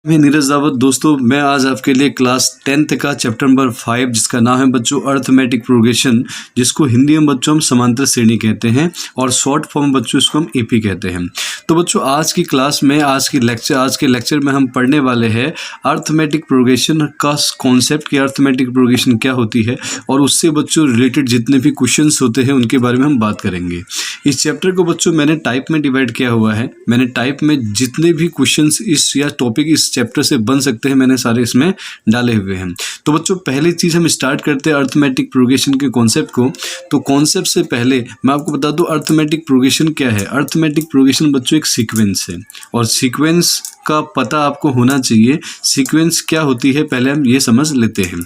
मैं नीरज रावत। दोस्तों मैं आज आपके लिए क्लास 10th का चैप्टर नंबर 5 जिसका नाम है बच्चों अर्थमेटिक प्रोग्रेशन, जिसको हिंदी में बच्चों हम समांतर श्रेणी कहते हैं और शॉर्ट फॉर्म बच्चों इसको हम एपी कहते हैं। तो बच्चों आज की क्लास में आज के लेक्चर में हम पढ़ने वाले हैं अर्थमेटिक प्रोग्रेशन का कॉन्सेप्ट कि अर्थमेटिक प्रोग्रेशन क्या होती है और उससे बच्चों रिलेटेड जितने भी क्वेश्चंस होते हैं उनके बारे में हम बात करेंगे। इस चैप्टर को बच्चों मैंने टाइप में डिवाइड किया हुआ है। मैंने टाइप में जितने भी क्वेश्चंस इस या टॉपिक इस चैप्टर से बन सकते हैं मैंने सारे इसमें डाले हुए हैं। तो बच्चों पहली चीज़ हम स्टार्ट करते हैं अर्थमेटिक प्रोग्रेशन के कॉन्सेप्ट को। तो कॉन्सेप्ट से पहले मैं आपको बता दूं अर्थमेटिक प्रोग्रेशन क्या है। अर्थमेटिक प्रोग्रेशन बच्चों एक सीक्वेंस है और सीक्वेंस का पता आपको होना चाहिए। सीक्वेंस क्या होती है पहले हम ये समझ लेते हैं।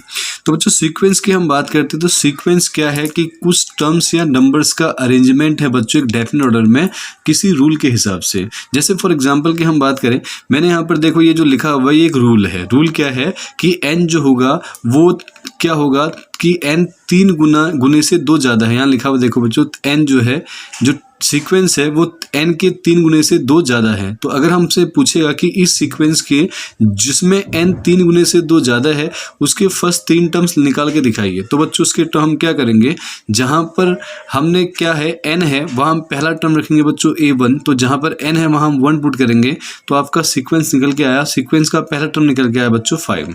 तो बच्चों सीक्वेंस की हम बात करते हैं तो सीक्वेंस क्या है कि कुछ टर्म्स या नंबर्स का अरेंजमेंट है बच्चों एक डेफिनेट ऑर्डर में किसी रूल के हिसाब से। जैसे फॉर एग्जांपल की हम बात करें, मैंने यहाँ पर देखो ये जो लिखा हुआ ये एक रूल है। रूल क्या है कि n जो होगा वो क्या होगा कि n 3 गुने से 2 ज़्यादा है। यहाँ लिखा हुआ देखो बच्चों n जो है जो सीक्वेंस है वो n के 3 गुने से 2 ज़्यादा है। तो अगर हमसे पूछेगा कि इस सीक्वेंस के जिसमें n 3 गुने से 2 ज़्यादा है उसके फर्स्ट 3 टर्म्स निकाल के दिखाइए। तो बच्चों उसके टर्म हम क्या करेंगे, जहाँ पर हमने क्या है n है वहाँ हम पहला टर्म रखेंगे बच्चों a1। तो जहाँ पर n है वहाँ हम 1 पुट करेंगे तो आपका सीक्वेंस निकल के आया। सीक्वेंस का पहला टर्म निकल के आया बच्चों 5।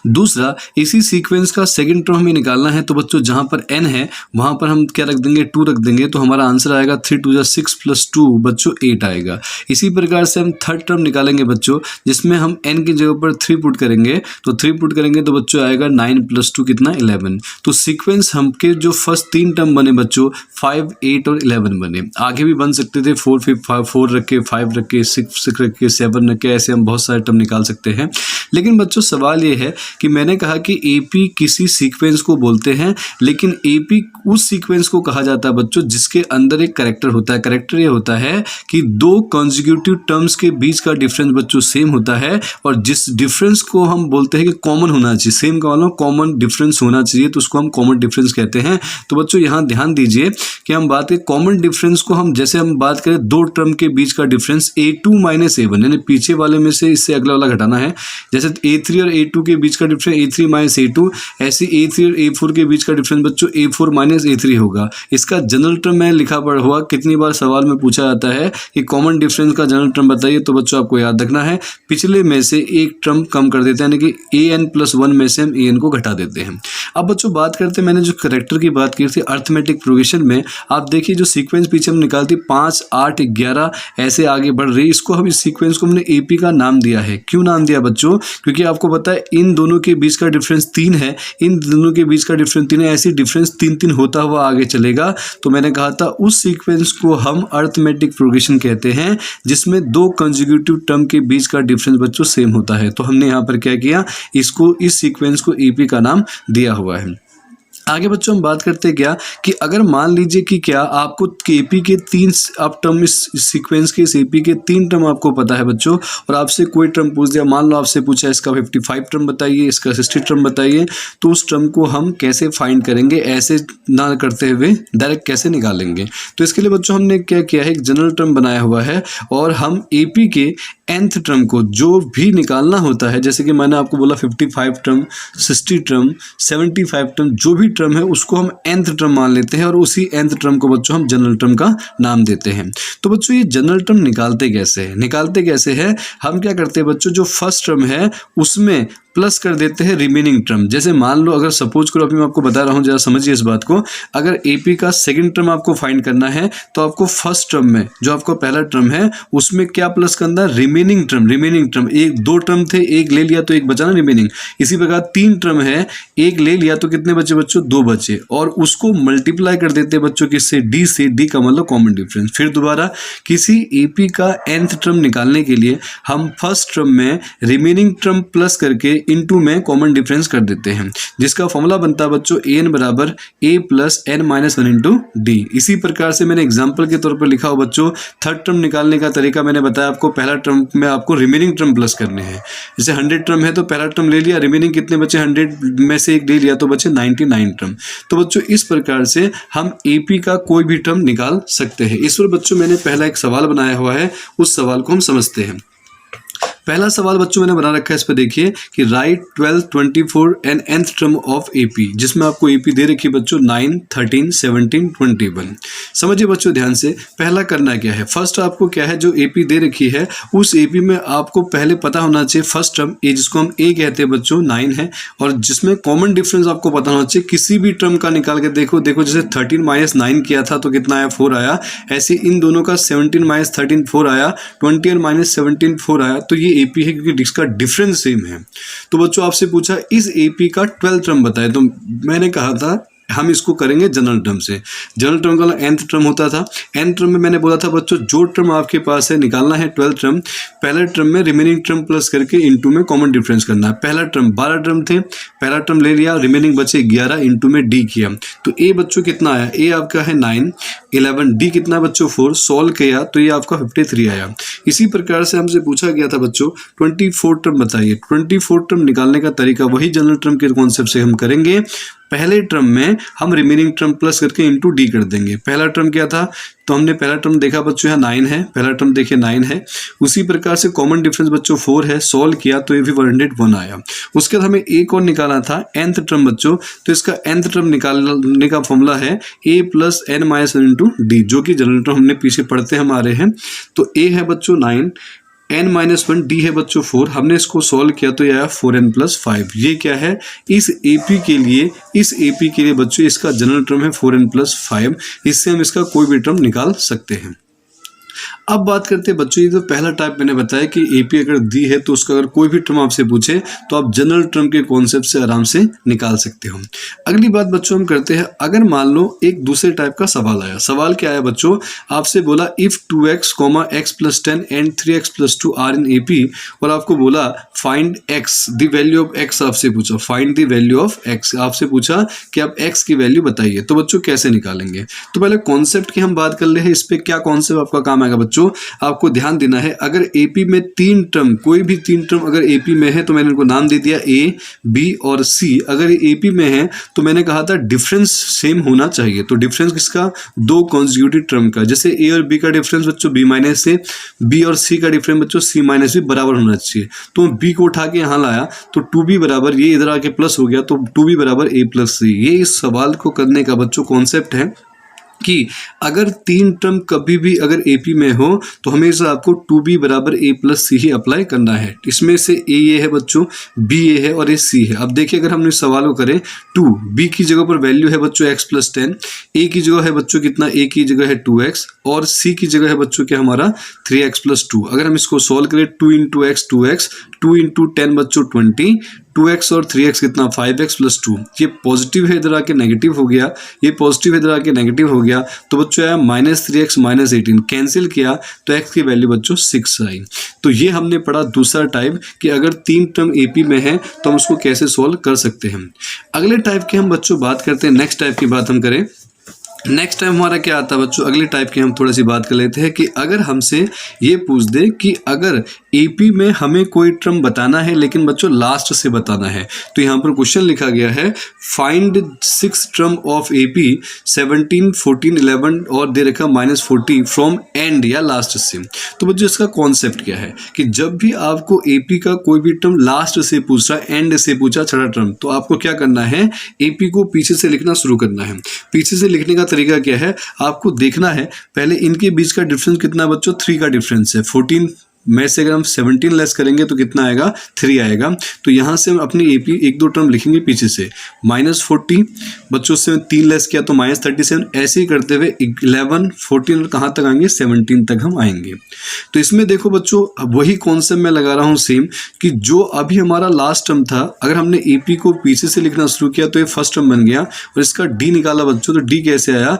दूसरा इसी सीक्वेंस का सेकंड टर्म हमें निकालना है। तो बच्चों जहाँ पर n है वहाँ पर हम क्या रख देंगे 2 रख देंगे। तो हमारा आंसर आएगा 3 2 6 + 2 बच्चों 8 आएगा। इसी प्रकार से हम थर्ड टर्म निकालेंगे बच्चों जिसमें हम n की जगह पर 3 पुट करेंगे। तो 3 पुट करेंगे तो बच्चों आएगा 9 + 2 कितना 11। तो सीक्वेंस हमके जो फर्स्ट 3 टर्म बने बच्चों 5 8 और 11 बने। आगे भी बन सकते थे 4 रख के 5 रख के 6 रख के 7 रख के, ऐसे हम बहुत सारे टर्म निकाल सकते हैं। लेकिन बच्चों सवाल ये है कि मैंने कहा कि एपी किसी सीक्वेंस को बोलते हैं, लेकिन एपी उस सीक्वेंस को कहा जाता है बच्चों जिसके अंदर एक कैरेक्टर होता है। कैरेक्टर ये होता है कि 2 कॉन्जिक्यूटिव टर्म्स के बीच का डिफरेंस बच्चों सेम होता है और जिस डिफरेंस को हम बोलते हैं कि कॉमन होना चाहिए। सेम का मतलब कॉमन डिफरेंस होना चाहिए तो उसको हम कॉमन डिफरेंस कहते हैं। तो बच्चों यहाँ ध्यान दीजिए कि हम बात करें कॉमन डिफरेंस को, हम जैसे हम बात करें 2 टर्म के बीच का डिफरेंस a2 - a1 यानी पीछे वाले में से इससे अगला वाला घटाना है। जैसे a3 और a2 के बीच का डिफरेंस a3 - a2, ऐसे a3 और a4 के बीच का डिफरेंस बच्चों a4 - a3 होगा। इसका जनरल टर्म में लिखा पड़ा हुआ कितनी बार सवाल में पूछा जाता है कि कॉमन डिफरेंस का जनरल टर्म बताइए। तो बच्चों आपको याद रखना है पिछले में से एक टर्म कम कर देते हैं यानी कि an+1 में से हम an को घटा देते हैं। अब बच्चों बात करते हैं, मैंने जो कैरेक्टर की बात की थी अर्थमेटिक प्रोग्रेशन में, आप देखिए जो सीक्वेंस पीछे हम निकालती 5 8 11 ऐसे आगे बढ़ रही, इसको हम इस सीक्वेंस को हमने एपी का नाम दिया है। क्यों नाम दिया बच्चों, क्योंकि आपको पता है इन दोनों के बीच का डिफरेंस 3 है, इन दोनों के बीच का डिफरेंस 3 है, ऐसी डिफरेंस 3 3 होता हुआ आगे चलेगा। तो मैंने कहा था उस सीक्वेंस को हम अर्थमेटिक प्रोग्रेशन कहते हैं जिसमें 2 कंसेक्यूटिव टर्म के बीच का डिफरेंस बच्चों सेम होता है। तो हमने यहाँ पर क्या किया, इसको इस सीक्वेंस को एपी का नाम दिया हुआ है। आगे बच्चों हम बात करते हैं क्या कि अगर मान लीजिए कि क्या आपको एपी के 3 आप टर्म इस सीक्वेंस के इस एपी के 3 टर्म आपको पता है बच्चों और आपसे कोई टर्म पूछ दिया, मान लो आपसे पूछा इसका 55 टर्म बताइए, इसका 60 टर्म बताइए, तो उस टर्म को हम कैसे फाइंड करेंगे, ऐसे ना करते हुए डायरेक्ट कैसे निकालेंगे। तो इसके लिए बच्चों हमने क्या किया है, एक जनरल टर्म बनाया हुआ है और हम एपी के nth टर्म को जो भी निकालना होता है, जैसे कि मैंने आपको बोला 55 टर्म 60 टर्म 75 टर्म, जो भी टर्म है उसको हम nth टर्म मान लेते हैं और उसी nth टर्म को बच्चों हम जनरल टर्म का नाम देते हैं। तो बच्चों ये जनरल टर्म निकालते कैसे हैं, हम क्या करते हैं बच्चों, जो फर्स्ट टर्म है उसमें प्लस कर देते हैं रिमेनिंग टर्म। जैसे मान लो अगर सपोज करो, अभी मैं आपको बता रहा हूँ जरा समझिए इस बात को, अगर एपी का सेकंड टर्म आपको फाइंड करना है तो आपको फर्स्ट टर्म में जो आपका पहला टर्म है उसमें क्या प्लस करना है, रिमेनिंग टर्म। एक 2 टर्म थे, एक ले लिया तो एक बचा ना रिमेनिंग। इसी प्रकार 3 टर्म है, एक ले लिया तो कितने बचे बच्चों, 2 बचे और उसको मल्टीप्लाई कर देते हैं बच्चों किससे, डी से। डी का मतलब कॉमन डिफरेंस। फिर दोबारा किसी एपी का nth टर्म निकालने के लिए हम फर्स्ट टर्म में रिमेनिंग टर्म प्लस करके इनटू में कॉमन डिफरेंस कर देते हैं, जिसका फॉर्मूला बनता है बच्चों an बराबर a + n - 1 इंटू डी। इसी प्रकार से मैंने एग्जांपल के तौर पर लिखा हो बच्चों, थर्ड टर्म निकालने का तरीका मैंने बताया आपको। पहला टर्म में आपको रिमेनिंग टर्म प्लस करने हैं। जैसे 100 टर्म है तो पहला टर्म ले लिया, रिमेनिंग कितने बचे, 100 में से एक ले लिया तो बचे 99 टर्म। तो बच्चों इस प्रकार से हम एपी का कोई भी टर्म निकाल सकते हैं। इस पर बच्चों मैंने पहला एक सवाल बनाया हुआ है, उस सवाल को हम समझते हैं। पहला सवाल बच्चों मैंने बना रखा है, इस पर देखिए कि right 12, 24 and nth term of AP, जिसमें आपको AP दे रखी है बच्चों 9, 13, 17, 21। समझिए बच्चों ध्यान से, पहला करना क्या है, फर्स्ट आपको क्या है जो AP दे रखी है उस AP में आपको पहले पता होना चाहिए फर्स्ट टर्म A, जिसको हम A कहते हैं बच्चों 9 है, और जिसमें कॉमन डिफरेंस आपको पता होना चाहिए। किसी भी टर्म का निकाल के देखो जैसे 13 - 9 किया था तो कितना आया 4 आया, ऐसे इन दोनों का 17 - 13 4 आया, 21 - 17 4 आया, तो ये AP है क्योंकि इसका डिफरेंस सेम है। तो बच्चों आपसे पूछा इस AP का 12th टर्म बताए, तो मैंने कहा था हम इसको करेंगे जनरल टर्म से। जनरल टर्म का nth टर्म होता था। nth टर्म में मैंने बोला था बच्चों जो टर्म आपके पास है निकालना है 12th टर्म, पहले टर्म में रिमेनिंग टर्म प्लस करके इनटू में कॉमन डिफरेंस करना है। पहला टर्म 12 टर्म थे, पहला टर्म ले लिया, रिमेनिंग बचे 11, इनटू में D किया, तो A बच्चों कितना आया, A आपका है 9, 11, D कितना बच्चों 4, सॉल्व किया तो ये आपका 53 आया। इसी प्रकार से हमसे पूछा गया था बच्चों 24 टर्म बताइए। 24 टर्म निकालने का तरीका वही जनरल टर्म के कॉन्सेप्ट से हम करेंगे। पहले टर्म में हम रिमेनिंग टर्म प्लस करके इनटू D कर देंगे। पहला टर्म क्या था, तो हमने पहला टर्म देखा बच्चों यहाँ 9 है, पहला टर्म देखिए 9 है। उसी प्रकार से कॉमन डिफरेंस बच्चों 4 है, सॉल्व किया तो ये भी 101 आया। उसके बाद हमें एक और निकालना था nth टर्म बच्चों, तो इसका nth टर्म निकालने का फॉर्मूला है A + n - 1 इंटू D, जो कि जनरल टर्म हमने पीछे पढ़ते हम आ रहे हैं। तो A है बच्चों 9, n - 1, D है बच्चों 4, हमने इसको सॉल्व किया तो ये आया 4n + 5। ये क्या है, इस AP के लिए बच्चों इसका जनरल टर्म है 4n + 5। इससे हम इसका कोई भी टर्म निकाल सकते हैं। अब बात करते हैं बच्चों, ये तो पहला टाइप मैंने बताया कि AP अगर दी है तो उसका अगर कोई भी टर्म आपसे पूछे तो आप जनरल टर्म के कॉन्सेप्ट से आराम से निकाल सकते हो। अगली बात बच्चों हम करते हैं, अगर मान लो एक दूसरे टाइप का सवाल आया। सवाल क्या आया बच्चों, आपसे बोला if 2x, x + 10 and 3x + 2 are in AP, और आपको बोला find x, the value of x आपसे पूछा, find the value of x आपसे पूछा कि आप x की वैल्यू बताइए। तो बच्चों कैसे निकालेंगे, तो पहले कॉन्सेप्ट की हम बात कर ले हैं। इस पे क्या कॉन्सेप्ट आपका काम आएगा बच्चों, आपको ध्यान देना है। अगर AP में 3 टर्म, कोई भी 3 टर्म अगर AP में है तो मैंने इनको नाम दे दिया A, B और C। अगर ये AP में है तो मैंने कहा था डिफरेंस सेम होना चाहिए। तो डिफरेंस किसका, 2 कॉन्जिक्यूटिव टर्म का। जैसे A और B का डिफरेंस बच्चों B- से, B और C का डिफरेंस बच्चों C- भी बराबर होना चाहिए। तो B को उठा के यहाँ लाया तो 2B बराबर, ये इधर आके प्लस हो गया तो 2B बराबर A + C। ये इस सवाल को करने का बच्चों कॉन्सेप्ट है कि अगर 3 टर्म कभी भी अगर AP में हो तो हमेशा आपको 2B बराबर A + C ही अप्लाई करना है। इसमें से A ये है बच्चों, B ये है और ये C है। अब देखिए अगर हम इस सवाल को करें, 2B की जगह पर वैल्यू है बच्चों x + 10, A की जगह है बच्चों कितना, A की जगह है 2x और C की जगह है बच्चों क्या हमारा 3x + 2। अगर हम इसको सॉल्व करें 2 × x 2x, 2 × 10 बच्चों 20, 2x और 3x कितना 5x + 2। ये पॉजिटिव है इधर आके नेगेटिव हो गया, ये पॉजिटिव है इधर आके नेगेटिव हो गया, तो बच्चों आया -3x - 18, कैंसिल किया तो x की वैल्यू बच्चों 6 आई। तो ये हमने पढ़ा दूसरा टाइप कि अगर 3 टर्म AP में है तो हम उसको कैसे सॉल्व कर सकते हैं। अगले टाइप की हम बच्चों बात करते हैं, नेक्स्ट टाइप की बात हम करें। नेक्स्ट टाइम हमारा क्या आता है बच्चों, अगले टाइप की हम थोड़ी सी बात कर लेते हैं कि अगर हमसे ये पूछ दे कि अगर AP में हमें कोई टर्म बताना है लेकिन बच्चों लास्ट से बताना है। तो यहाँ पर क्वेश्चन लिखा गया है फाइंड 6 टर्म ऑफ AP 17, 14, 11 और दे रखा -40 फ्रॉम एंड या लास्ट से। तो बच्चों इसका कॉन्सेप्ट क्या है कि जब भी आपको AP का कोई भी टर्म लास्ट से पूछ रहा है, एंड से पूछा छठा टर्म, तो आपको क्या करना है, AP को पीछे से लिखना शुरू करना है। पीछे से लिखने का तरीका क्या है, आपको देखना है पहले इनके बीच का डिफरेंस कितना बच्चों, 3 का डिफरेंस है। 14 में से अगर हम 17 लेस करेंगे तो कितना आएगा, 3 आएगा। तो यहाँ से हम अपनी AP 1-2 टर्म लिखेंगे पीछे से। -40 बच्चों से 3 लेस किया तो -37, ऐसे ही करते हुए 11, 14 और कहाँ तक आएंगे, 17 तक हम आएंगे। तो इसमें देखो बच्चों वही कॉन्सेप्ट मैं लगा रहा हूँ सेम, कि जो अभी हमारा लास्ट टर्म था अगर हमने AP को पीछे से लिखना शुरू किया तो ये फर्स्ट टर्म बन गया और इसका D निकाला बच्चों, तो D कैसे आया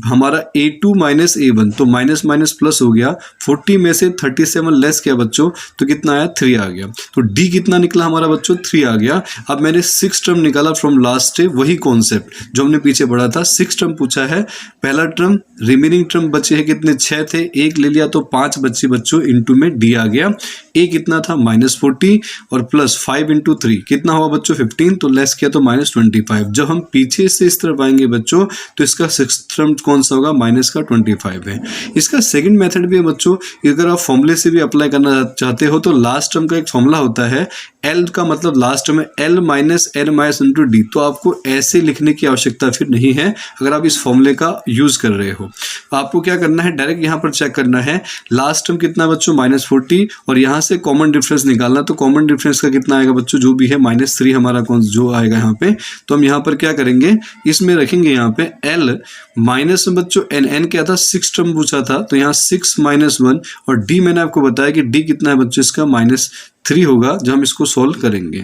हमारा A2 - A1, तो माइनस प्लस हो गया। 40 में से 37 लेस किया बच्चों तो कितना आया, 3 आ गया। तो D कितना निकला हमारा बच्चों, 3 आ गया। अब मैंने 6 टर्म निकाला फ्रॉम लास्ट से, वही कॉन्सेप्ट जो हमने पीछे पढ़ा था। 6 टर्म पूछा है, पहला टर्म रिमेनिंग टर्म बचे हैं कितने, 6 थे, 1 ले लिया तो 5 बच्चे बच्चों, इनटू में D आ गया। A कितना था -40 और प्लस 5 × 3 कितना हुआ बच्चों 15, तो लेस किया तो -25। जब हम पीछे से इस तरफ आएंगे बच्चों तो इसका 6th टर्म कौन सा होगा, -25 है। इसका सेकंड मेथड भी है बच्चों, अगर आप फॉर्मूले से भी अप्लाई अप्लाई करना चाहते हो तो लास्ट टर्म का एक फॉर्मूला होता है, एल का मतलब लास्ट टर्म है L minus n minus into d. तो आपको ऐसे लिखने की आवश्यकता फिर नहीं है अगर आप इस फॉर्मूले का यूज़ कर रहे हो। आपको क्या करना है, डायरेक्ट यहाँ पर चेक करना है लास्ट टर्म कितना बच्चों -40, और यहाँ से कॉमन डिफरेंस निकालना। तो कॉमन डिफरेंस का कितना आएगा बच्चों, जो भी है -3 हमारा कौन जो आएगा यहाँ पे। तो हम यहाँ पर क्या करेंगे, इसमें रखेंगे यहाँ पे एल माइनस में बच्चों एन क्या था 6 टर्म पूछा था, तो यहाँ 6 - 1, और डी मैंने आपको बताया कि डी कितना है बच्चों इसका -3 होगा जब हम इसको सॉल्व करेंगे।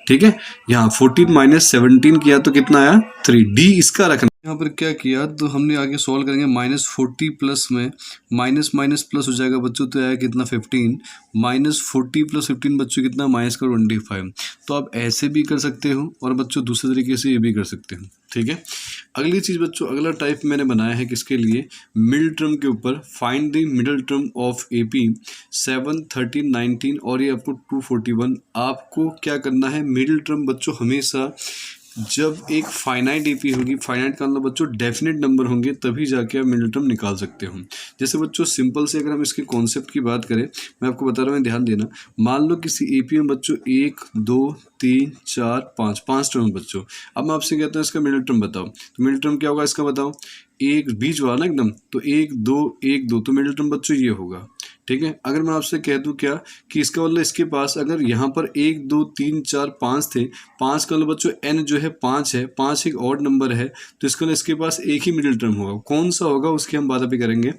ठीक है, यहाँ 14 - 17 किया तो कितना आया 3, डी इसका रखना। यहाँ पर क्या किया तो हमने आगे सॉल्व करेंगे -40 प्लस में माइनस माइनस प्लस हो जाएगा बच्चों, तो आया कितना 15, -40 + 15 बच्चों कितना -25। तो आप ऐसे भी कर सकते हो और बच्चों दूसरे तरीके से ये भी कर सकते हो। ठीक है, अगली चीज़ बच्चों, अगला टाइप मैंने बनाया है किसके लिए, मिडिल टर्म के ऊपर। Find the middle term of AP 7, 13, 19 और ये आपको 241। आपको क्या करना है, मिडिल टर्म बच्चों हमेशा जब एक फाइनाइट एपी होगी, फाइनाइट का मतलब बच्चों डेफिनेट नंबर होंगे, तभी जाके आप मिडिल टर्म निकाल सकते हो। जैसे बच्चों सिंपल से अगर हम इसके कॉन्सेप्ट की बात करें, मैं आपको बता रहा हूँ, ध्यान देना। मान लो किसी एपी में बच्चों 1, 2, 3, 4, 5 टर्म बच्चों। अब मैं आपसे कहता हूँ इसका मिडिल टर्म बताओ, तो मिडिल टर्म क्या होगा इसका बताओ, एक बीच वाला ना एकदम, तो 1, 2, 1, 2, तो मिडिल टर्म बच्चों ये होगा। ठीक है, अगर मैं आपसे कह दूं क्या कि इसका मतलब इसके पास अगर यहाँ पर 1, 2, 3, 4, 5 थे, 5 का मतलब बच्चों n जो है 5 है, 5 एक ऑड नंबर है, तो इसका मतलब इसके पास एक ही मिडिल टर्म होगा। कौन सा होगा उसकी हम बात अभी करेंगे।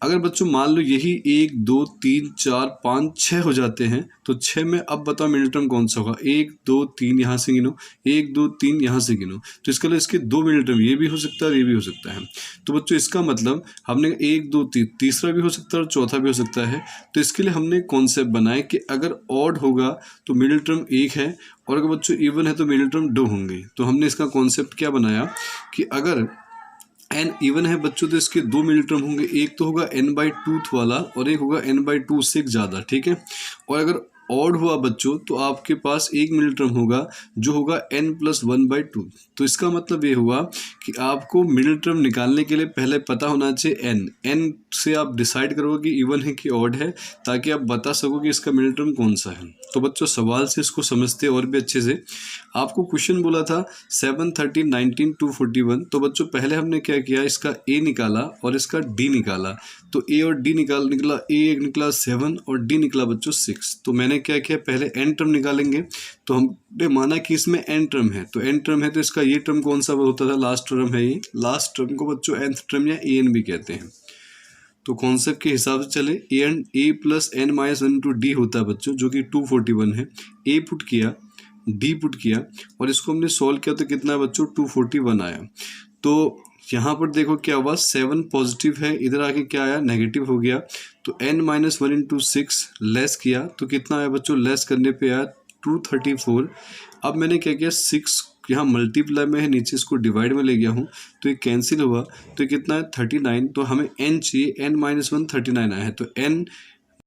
अगर बच्चों मान लो यही 1, 2, 3, 4, 5, 6 हो जाते हैं, तो 6 में अब बताओ मिडिल टर्म कौन सा होगा। 1, 2, 3 यहाँ से गिनो, 1, 2, 3 यहाँ से गिनो, तो इसका मतलब इसके 2 मिडिल टर्म, ये भी हो सकता है और ये भी हो सकता है। तो बच्चों इसका मतलब हमने 1, 2, 3 तीसरा भी हो सकता है और चौथा भी हो सकता है। तो इसके लिए हमने कॉन्सेप्ट बनाए कि अगर ऑड होगा तो मिडिल टर्म 1 है, और अगर बच्चों इवन है तो मिडिल टर्म 2 होंगे। तो हमने इसका कॉन्सेप्ट क्या बनाया कि अगर n इवन है बच्चों तो इसके 2 मिडिल टर्म होंगे, एक तो होगा n/2 वाला और एक होगा n/2 से ज़्यादा। ठीक है, और अगर ऑड हुआ बच्चों तो आपके पास एक मिडिल टर्म होगा जो होगा n + 1/2। तो इसका मतलब ये हुआ कि आपको मिडिल टर्म निकालने के लिए पहले पता होना चाहिए n से आप डिसाइड करोगे कि इवन है कि ऑड है, ताकि आप बता सको कि इसका मिडिल टर्म कौन सा है। तो बच्चों सवाल से इसको समझते और भी अच्छे से। आपको क्वेश्चन बोला था 7, 13, 19, 241। तो बच्चों पहले हमने क्या किया, इसका a निकाला और इसका d निकाला। तो a और d निकला, a निकला 7 और d निकला बच्चों 6। तो मैंने क्या किया, पहले n टर्म निकालेंगे। तो हमने माना कि इसमें n टर्म है, तो n टर्म है तो इसका ये टर्म कौन सा होता था, लास्ट टर्म है ये। लास्ट टर्म को बच्चों nth टर्म या an भी कहते हैं। तो कॉन्सेप्ट के हिसाब से चले a + n - 1 × d होता है बच्चों, जो कि 241 है। a पुट किया, d पुट किया और इसको हमने सॉल्व किया तो कितना है बच्चों 241 आया। तो यहाँ पर देखो क्या हुआ, 7 पॉजिटिव है, इधर आके क्या आया नेगेटिव हो गया। तो n - 1 × 6 लेस किया तो कितना आया बच्चों, लेस करने पे आया 234। अब मैंने क्या किया, 6 यहाँ मल्टीप्लाई में है, नीचे इसको डिवाइड में ले गया हूँ तो ये कैंसिल हुआ। तो कितना है 39। तो हमें n चाहिए, n - 1 39 आया है। तो n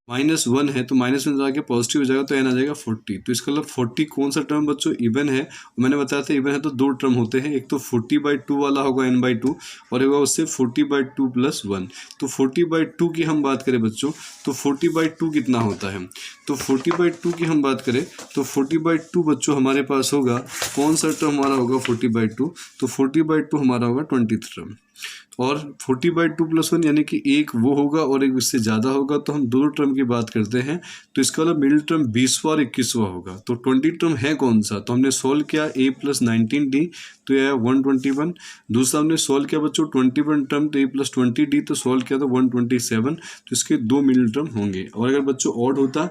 -1 है तो -1 जाके पॉजिटिव हो जाएगा तो n आ जाएगा 40। तो इसका मतलब 40 कौन सा टर्म बच्चों, इवन है। मैंने बताया था इवन है तो 2 टर्म होते हैं, एक तो 40/2 वाला होगा n/2 और होगा उससे 40/2 + 1। तो 40/2 की हम बात करें बच्चों तो 40/2 कितना होता है, तो 40/2 की हम बात करें तो 40/2 बच्चों हमारे पास होगा, कौन सा टर्म हमारा होगा 40/2, तो 40/2 हमारा होगा 20th टर्म। और 40/2 + 1 यानी कि एक वो होगा और एक इससे ज़्यादा होगा, तो हम दोनों टर्म की बात करते हैं। तो इसका मतलब मिडिल टर्म 20वां और 21वां होगा। तो 20 टर्म है कौन सा, तो हमने सॉल्व किया a + 19d तो यह 121। दूसरा हमने सॉल्व किया बच्चों 21 टर्म तो a + 20d तो सॉल्व किया तो 127। तो इसके 2 मिडिल टर्म होंगे। और अगर बच्चों ऑड होता,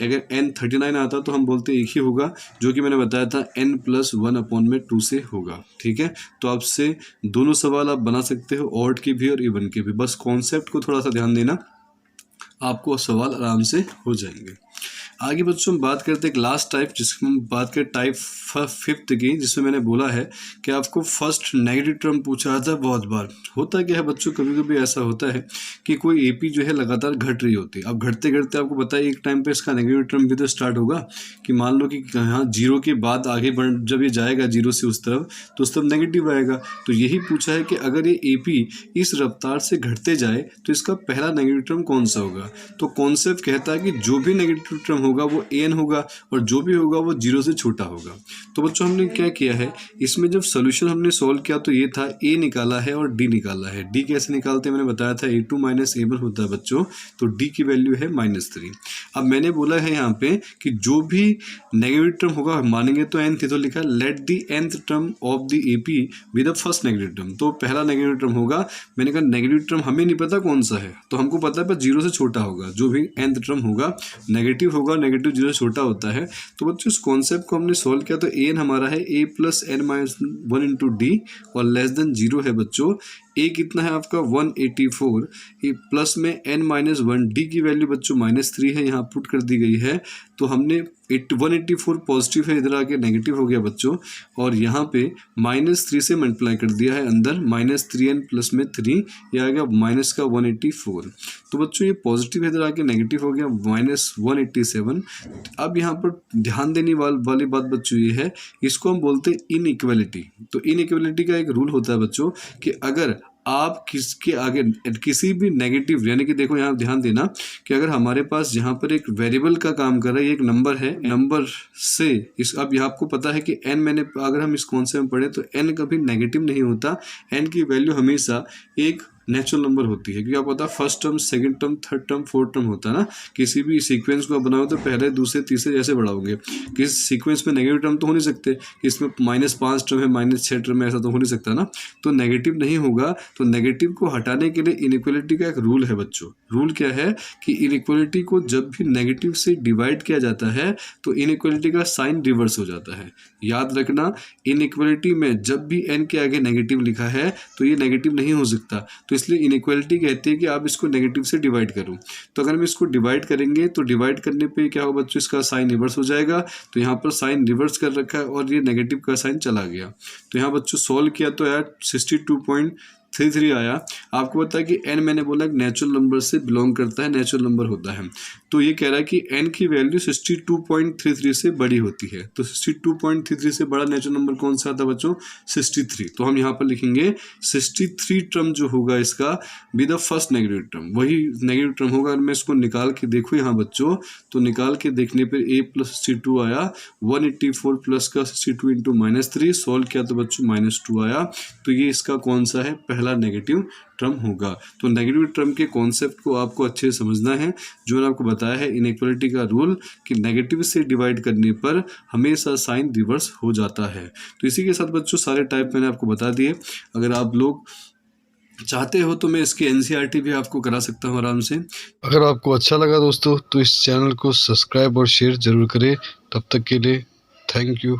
अगर n 39 आता तो हम बोलते एक ही होगा, जो कि मैंने बताया था n + 1/2 से होगा। ठीक है, तो आपसे दोनों सवाल आप बना सकते हो, ऑड के भी और इवन के भी। बस कॉन्सेप्ट को थोड़ा सा ध्यान देना, आपको सवाल आराम से हो जाएंगे। आगे बच्चों हम बात करते हैं एक लास्ट टाइप, जिसमें हम बात करें टाइप 5th की, जिसमें मैंने बोला है कि आपको फर्स्ट नेगेटिव टर्म पूछा जाता है बहुत बार। होता क्या है बच्चों, कभी कभी ऐसा होता है कि कोई एपी जो है लगातार घट रही होती है। अब घटते घटते आपको पता है एक टाइम पे इसका नेगेटिव टर्म भी तो स्टार्ट होगा, कि मान लो कि यहाँ जीरो के बाद आगे बढ़ जब ये जाएगा जीरो से उस तरफ, तो उस तरफ नेगेटिव आएगा। तो यही पूछा है कि अगर ये एपी इस रफ्तार से घटते जाए तो इसका पहला नेगेटिव टर्म कौन सा होगा। तो कॉन्सेप्ट कहता है कि जो भी नेगेटिव टर्म होगा वो एन होगा, और जो भी होगा वो जीरो से छोटा होगा। तो बच्चों हमने क्या किया है, इसमें जब सोल्यूशन हमने सॉल्व किया तो ये था ए निकाला है और डी निकाला है। डी कैसे निकालते हैं मैंने बताया था, a2 माइनस a1 होता है बच्चों, तो डी की वैल्यू है -3। अब मैंने बोला है यहाँ पे कि जो भी नेगेटिव टर्म होगा मानेंगे तो एन थी, तो लिखा let the nth term of the AP with the first negative term. तो पहला नेगेटिव टर्म होगा, मैंने कहा नेगेटिव टर्म हमें नहीं पता कौन सा है, तो हमको पता है पर जीरो से छोटा होगा। जो भी nth टर्म होगा नेगेटिव होगा, नेगेटिव जीरो से छोटा होता है। तो बच्चों इस कॉन्सेप्ट को हमने सॉल्व किया तो एन हमारा है a plus n minus 1 into D, और लेस देन जीरो है बच्चों। ए कितना है आपका 184, ए प्लस में n माइनस 1, डी की वैल्यू बच्चों -3 है, यहाँ पुट कर दी गई है। तो हमने 184 पॉजिटिव है, इधर आके नेगेटिव हो गया बच्चों, और यहाँ पे -3 से मल्टीप्लाई कर दिया है अंदर, -3n प्लस में 3, ये आ गया माइनस का 184। तो बच्चों ये पॉजिटिव है, इधर आके नेगेटिव हो गया -187। अब यहाँ पर ध्यान देने वाली बात बच्चों ये है, इसको हम बोलते हैं इनइक्वालिटी। तो इनइक्वालिटी का एक रूल होता है बच्चों कि अगर आप किसके आगे किसी भी नेगेटिव, यानी कि देखो यहाँ ध्यान देना कि अगर हमारे पास यहाँ पर एक वेरिएबल का काम कर रहा है, ये एक नंबर है, नंबर से इस अब यहाँ आपको पता है कि n, मैंने अगर हम इस कॉन्सेप्ट में पढ़े तो n कभी नेगेटिव नहीं होता, n की वैल्यू हमेशा एक नेचुरल नंबर होती है, क्योंकि आपको पता है first term, second term, third term, fourth term होता है ना। किसी भी सीक्वेंस को आप बनाओ तो पहले, दूसरे, तीसरे जैसे बढ़ाओगे। किस सीक्वेंस में नेगेटिव टर्म तो हो नहीं सकते, इसमें -5 टर्म है, -6 टर्म है, ऐसा तो हो नहीं सकता ना। तो नेगेटिव नहीं होगा, तो नेगेटिव को हटाने के लिए इनइक्वालिटी का एक रूल है बच्चों। रूल क्या है कि इनइक्वालिटी को जब भी नेगेटिव से डिवाइड किया जाता है तो इनइक्वालिटी का साइन रिवर्स हो जाता है। याद रखना, इनइक्वालिटी में जब भी n के आगे नेगेटिव लिखा है तो ये नेगेटिव नहीं हो सकता, तो इसलिए इनइक्वालिटी कहती है कि आप इसको नेगेटिव से डिवाइड करो। तो अगर हम इसको डिवाइड करेंगे तो डिवाइड करने पे क्या होगा बच्चों, इसका साइन रिवर्स हो जाएगा। तो यहाँ पर साइन रिवर्स कर रखा है और ये नेगेटिव का साइन चला गया। तो यहाँ बच्चों सॉल्व किया तो यार 62.33 आया। आपको पता है कि n मैंने बोला एक नेचुरल नंबर से बिलोंग करता है, नेचुरल नंबर होता है। तो ये कह रहा है कि n की वैल्यू 62.33 से बड़ी होती है। तो 62.33 से बड़ा नेचुरल नंबर कौन सा था बच्चों, 63। तो हम यहाँ पर लिखेंगे 63 टर्म जो होगा इसका with the first negative term, वही नेगेटिव टर्म होगा। अगर मैं इसको निकाल के देखूँ यहाँ बच्चों, तो निकाल के देखने पर a प्लस 62 आया, 184 प्लस का 62 इंटू -3, सॉल्व किया तो बच्चों -2 आया। तो ये इसका कौन सा है, पहला नेगेटिव टर्म होगा। तो नेगेटिव टर्म के कॉन्सेप्ट को आपको अच्छे से समझना है, जो मैंने आपको बताया है इनइक्वालिटी का रूल, कि नेगेटिव से डिवाइड करने पर हमेशा साइन रिवर्स हो जाता है। तो इसी के साथ बच्चों सारे टाइप मैंने आपको बता दिए। अगर आप लोग चाहते हो तो मैं इसकी एनसीईआरटी भी आपको करा सकता हूँ आराम से। अगर आपको अच्छा लगा दोस्तों तो इस चैनल को सब्सक्राइब और शेयर जरूर करें। तब तक के लिए थैंक यू।